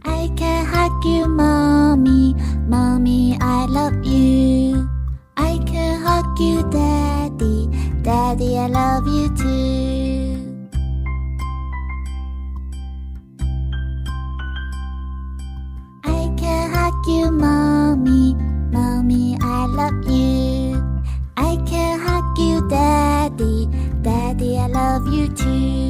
I can hug you, mommy, mommy, I love you. I can hug you, daddy, daddy, I love you too. I can hug you, mommy, mommy, I love you. I can hug you, daddy, daddy, I love you too.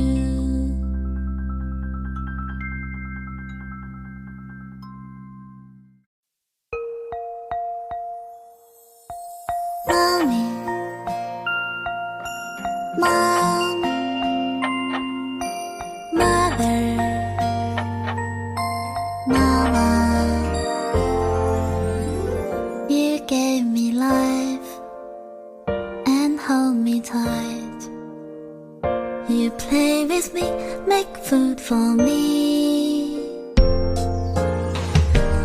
Mommy, Mom, Mother, Mama, you gave me life and hold me tight. You play with me, make food for me.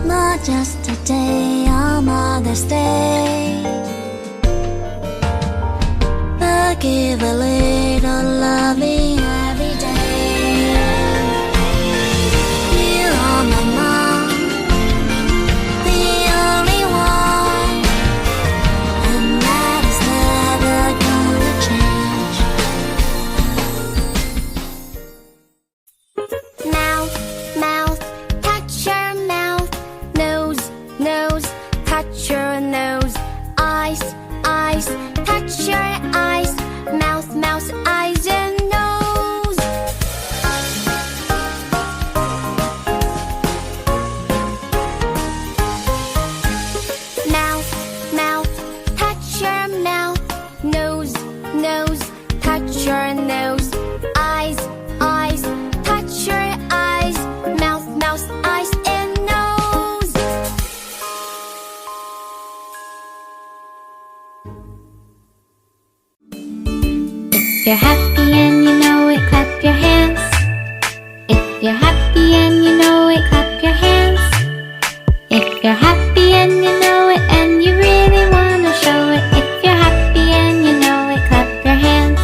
Not just a day on Mother's Day, but give a little loving every day. You are my mom, the only one, and that is never gonna change. Mouth, mouth, touch your mouth. Nose, nose, touch your nose. Eyes, eyes, touch your eyes. Mouth, mouth, eyes and nose. Mouth, mouth, touch your mouth. Nose, nose, touch your nose. Eyes, eyes, touch your eyes. Mouth, mouth, eyes and nose. If you're happy and you know it, clap your hands. If you're happy and you know it, clap your hands. If you're happy and you know it and you really wanna show it. If you're happy and you know it, clap your hands.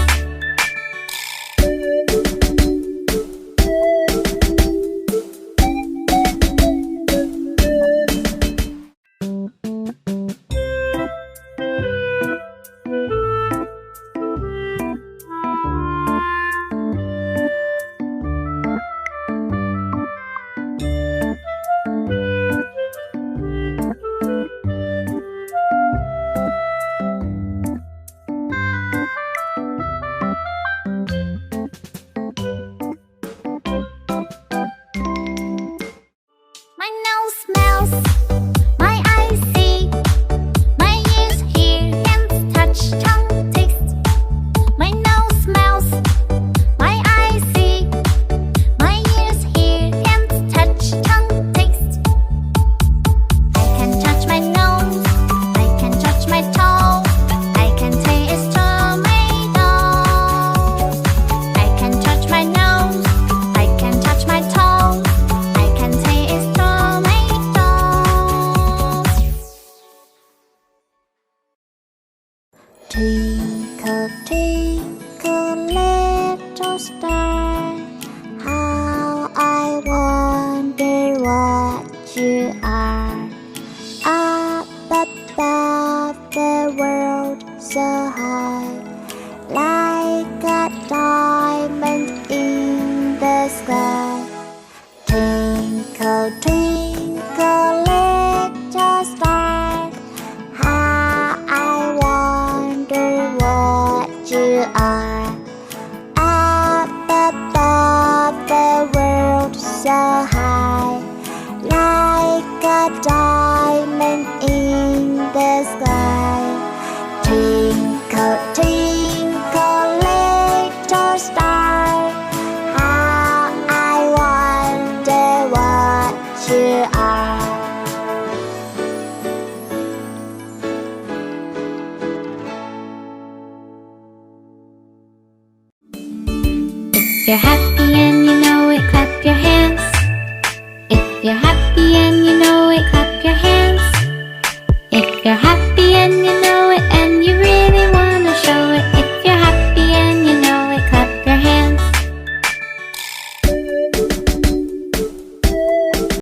My nose smells, my eyes see, my ears hear, hands touch, tongue taste. My nose smells, my eyes see, my ears hear, hands touch, tongue taste. I can touch my nose, I can touch my toe, I can taste tomatoes. I can touch my nose, I can touch my toe, I can taste tomatoes. Twinkle, twinkle, little star, how I wonder what you are. Up above the world so high, like a diamond in the sky. Twinkle, twinkle, little star, how I wonder what you are. Up above the world so high, like a diamond in the sky. Twinkle, twinkle, little star, how I wonder what you are. If you're happy and you know it, clap your hands. If you're happy and you know it, clap your hands.